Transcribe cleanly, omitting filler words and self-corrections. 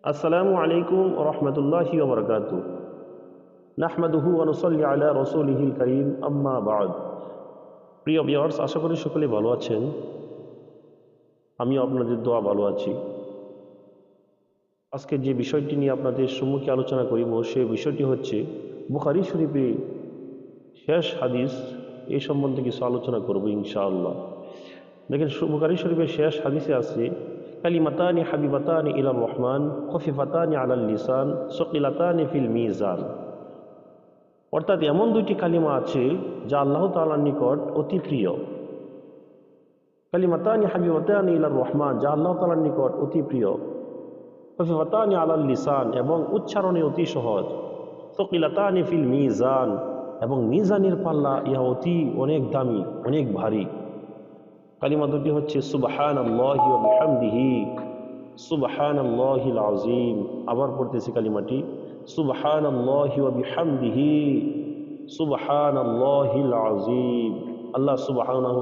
আসসালামু আলাইকুম ওয়া রাহমাতুল্লাহি ওয়া বারাকাতুহু। নাহমাদুহু ওয়া নুসাল্লি আলা রাসূলিহিল কারীম, আম্মা বা'দ। প্রিয় ভিউয়ার্স, আশা করি সকলেই ভালো আছেন। আমিও আপনাদের দোয়া ভালো আছি। আজকে যে বিষয়টি নিয়ে আপনাদের সম্মুখে আলোচনা করিব, সেই বিষয়টি হচ্ছে বুখারী শরীফে শেষ হাদিস। এই সম্বন্ধে কিছু আলোচনা করব ইনশাআল্লাহ। দেখেন, বুখারী শরীফের শেষ হাদিসে আছে, কালিমাতানি হাবিবাতানি ইলার রহমান, খফিফাতানি আলাল লিসান, সকিলাতানি ফিল মিজান। অর্থাৎ এমন দুইটি কালিমা আছে যা আল্লাহ তাআলার নিকট অতি প্রিয়। কালিমাতানি হাবিবাতানি ইলার রহমান, যা আল্লাহ তাআলার নিকট অতি প্রিয়। খফিফাতানি আলাল লিসান, এবং উচ্চারণে অতি সহজ। সকিলাতানি ফিল মিজান, এবং মিজানের পাল্লা ইহা অনেক দামি, অনেক ভারী। কালিমা দুটি হচ্ছে সুবহানাল্লাহি ওয়া বিহামদিহি, সুবহানাল্লাহিল আযীম। আবার পড়তেছি কালিমাটি, সুবহানাল্লাহি ওয়া বিহামদিহি, সুবহানাল্লাহিল আযীম। আল্লাহ সুবহানাহু